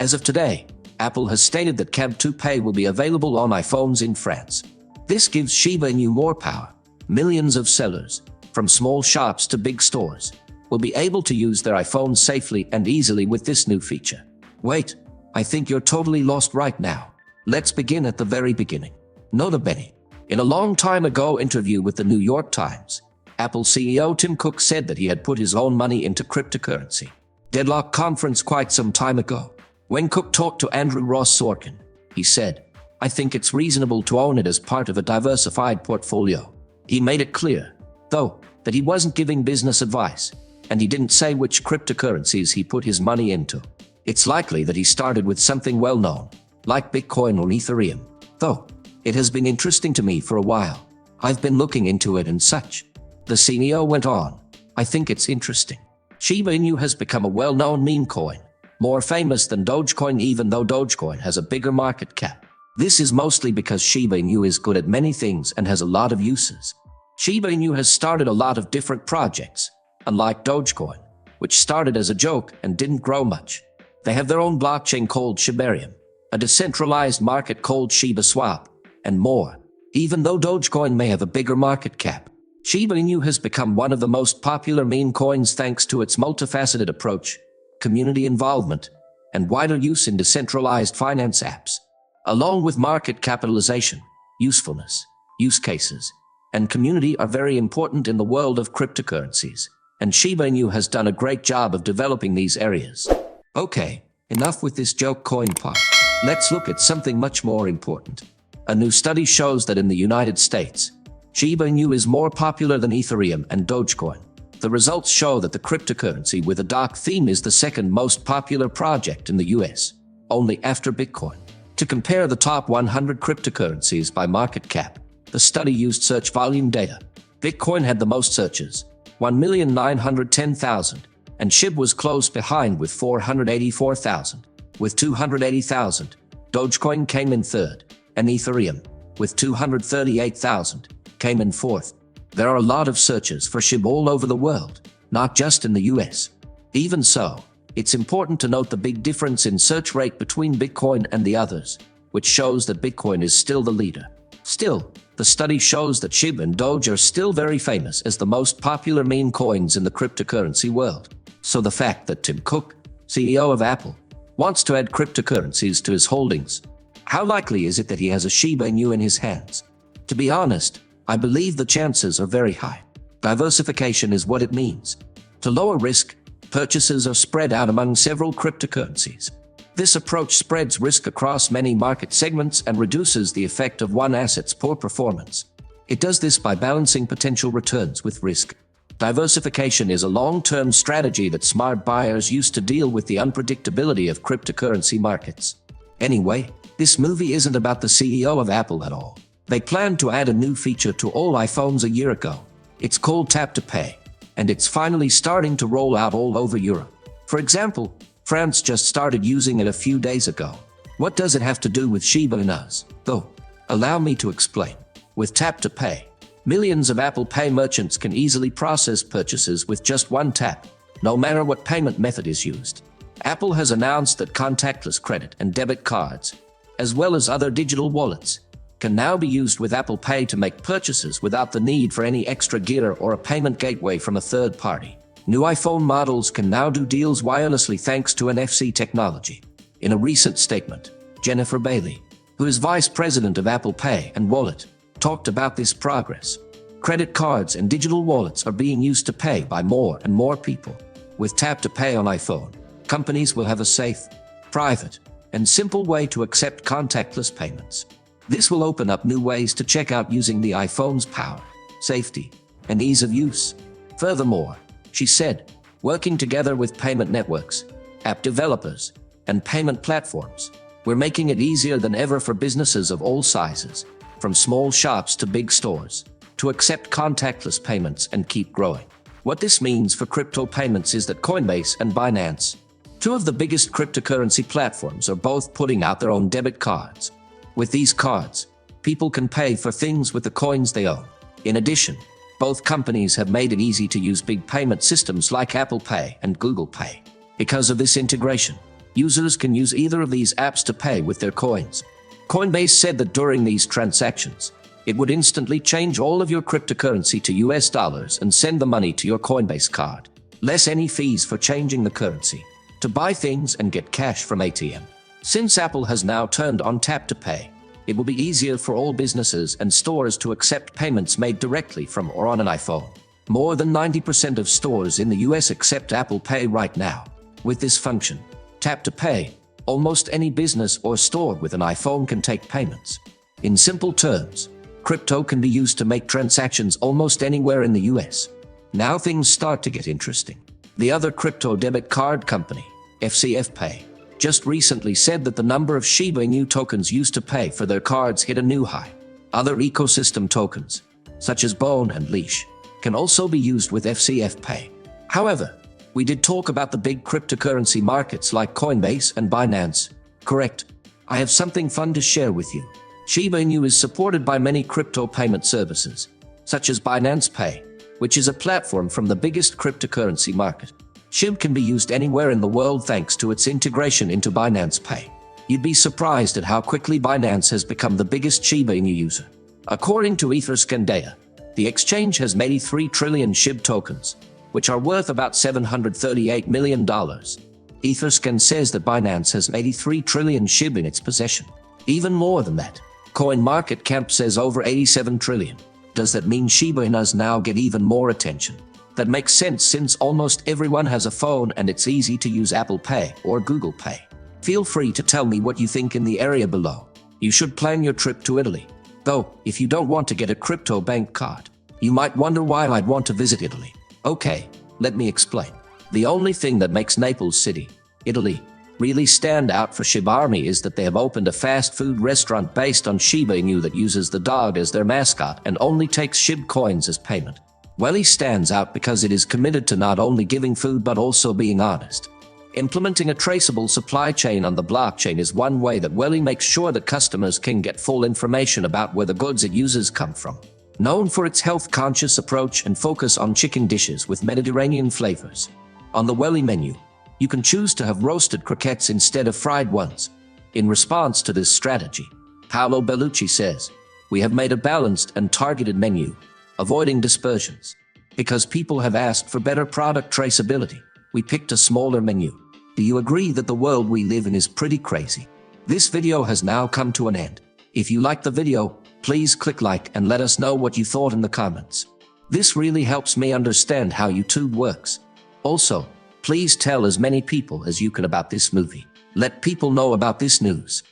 As of today, Apple has stated that Cab2 Pay will be available on iPhones in France. This gives Shiba Inu more power. Millions of sellers, from small shops to big stores, will be able to use their iPhones safely and easily with this new feature. Wait, I think you're totally lost right now. Let's begin at the very beginning. Nota bene. In a long time ago interview with the New York Times, Apple CEO Tim Cook said that he had put his own money into cryptocurrency. Deadlock conference quite some time ago. When Cook talked to Andrew Ross Sorkin, he said, "I think it's reasonable to own it as part of a diversified portfolio." He made it clear, though, that he wasn't giving business advice, and he didn't say which cryptocurrencies he put his money into. It's likely that he started with something well-known, like Bitcoin or Ethereum, though it has been interesting to me for a while. I've been looking into it and such. The CEO went on, "I think it's interesting. Shiba Inu has become a well-known meme coin, more famous than Dogecoin even though Dogecoin has a bigger market cap. This is mostly because Shiba Inu is good at many things and has a lot of uses. Shiba Inu has started a lot of different projects, unlike Dogecoin, which started as a joke and didn't grow much. They have their own blockchain called Shibarium, a decentralized market called Shiba Swap, and more. Even though Dogecoin may have a bigger market cap, Shiba Inu has become one of the most popular meme coins thanks to its multifaceted approach, community involvement, and wider use in decentralized finance apps. Along with market capitalization, usefulness, use cases, and community are very important in the world of cryptocurrencies, and Shiba Inu has done a great job of developing these areas. Okay, enough with this joke coin part. Let's look at something much more important. A new study shows that in the United States, Shiba Inu is more popular than Ethereum and Dogecoin. The results show that the cryptocurrency with a dark theme is the second most popular project in the US, only after Bitcoin. To compare the top 100 cryptocurrencies by market cap, the study used search volume data. Bitcoin had the most searches, 1,910,000, and Shib was close behind with 484,000. With 280,000, Dogecoin came in third, and Ethereum, with 238,000, came in fourth. There are a lot of searches for Shib all over the world, not just in the US. Even so, it's important to note the big difference in search rate between Bitcoin and the others, which shows that Bitcoin is still the leader. Still, the study shows that Shib and Doge are still very famous as the most popular meme coins in the cryptocurrency world. So the fact that Tim Cook, CEO of Apple, wants to add cryptocurrencies to his holdings, how likely is it that he has a Shiba Inu in his hands? To be honest, I believe the chances are very high. Diversification is what it means. To lower risk, purchases are spread out among several cryptocurrencies. This approach spreads risk across many market segments and reduces the effect of one asset's poor performance. It does this by balancing potential returns with risk. Diversification is a long-term strategy that smart buyers use to deal with the unpredictability of cryptocurrency markets. Anyway, this movie isn't about the CEO of Apple at all. They planned to add a new feature to all iPhones a year ago. It's called Tap to Pay, and it's finally starting to roll out all over Europe. For example, France just started using it a few days ago. What does it have to do with Shiba Inu, though? Allow me to explain. With Tap to Pay, millions of Apple Pay merchants can easily process purchases with just one tap, no matter what payment method is used. Apple has announced that contactless credit and debit cards, as well as other digital wallets, can now be used with Apple Pay to make purchases without the need for any extra gear or a payment gateway from a third party. New iPhone models can now do deals wirelessly thanks to NFC technology. In a recent statement, Jennifer Bailey, who is vice president of Apple Pay and Wallet, talked about this progress. Credit cards and digital wallets are being used to pay by more and more people. With Tap to Pay on iPhone, companies will have a safe, private, and simple way to accept contactless payments. This will open up new ways to check out using the iPhone's power, safety, and ease of use. Furthermore, she said, working together with payment networks, app developers, and payment platforms, we're making it easier than ever for businesses of all sizes, from small shops to big stores, to accept contactless payments and keep growing. What this means for crypto payments is that Coinbase and Binance, two of the biggest cryptocurrency platforms, are both putting out their own debit cards. With these cards, people can pay for things with the coins they own. In addition, both companies have made it easy to use big payment systems like Apple Pay and Google Pay. Because of this integration, Users can use either of these apps to pay with their coins. Coinbase said that during these transactions, it would instantly change all of your cryptocurrency to US dollars and send the money to your Coinbase card. Less any fees for changing the currency, to buy things and get cash from ATM. Since Apple has now turned on Tap to Pay, it will be easier for all businesses and stores to accept payments made directly from or on an iPhone. More than 90% of stores in the US accept Apple Pay right now. With this function, Tap to Pay, almost any business or store with an iPhone can take payments. In simple terms, crypto can be used to make transactions almost anywhere in the US. Now things start to get interesting. The other crypto debit card company, FCF Pay, just recently said that the number of Shiba Inu tokens used to pay for their cards hit a new high. Other ecosystem tokens, such as Bone and Leash, can also be used with FCF Pay. However, we did talk about the big cryptocurrency markets like Coinbase and Binance, correct? I have something fun to share with you. Shiba Inu is supported by many crypto payment services, such as Binance Pay, which is a platform from the biggest cryptocurrency market. Shib can be used anywhere in the world thanks to its integration into Binance Pay. You'd be surprised at how quickly Binance has become the biggest Shiba Inu user. According to Etherscan data, the exchange has 83 trillion Shib tokens, which are worth about $738 million. Etherscan says that Binance has 83 trillion Shib in its possession. Even more than that, CoinMarketCap says over 87 trillion. Does that mean Shiba Inus now get even more attention? That makes sense since almost everyone has a phone and it's easy to use Apple Pay or Google Pay. Feel free to tell me what you think in the area below. You should plan your trip to Italy. Though, if you don't want to get a crypto bank card, you might wonder why I'd want to visit Italy. Okay, let me explain. The only thing that makes Naples City, Italy, really stand out for Shib Army is that they have opened a fast food restaurant based on Shiba Inu that uses the dog as their mascot and only takes Shib coins as payment. Welly stands out because it is committed to not only giving food but also being honest. Implementing a traceable supply chain on the blockchain is one way that Welly makes sure that customers can get full information about where the goods it uses come from. Known for its health-conscious approach and focus on chicken dishes with Mediterranean flavors. On the Welly menu, you can choose to have roasted croquettes instead of fried ones. In response to this strategy, Paolo Bellucci says, "We have made a balanced and targeted menu, avoiding dispersions. Because people have asked for better product traceability, we picked a smaller menu." Do you agree that the world we live in is pretty crazy? This video has now come to an end. If you liked the video, please click like and let us know what you thought in the comments. This really helps me understand how YouTube works. Also, please tell as many people as you can about this movie. Let people know about this news.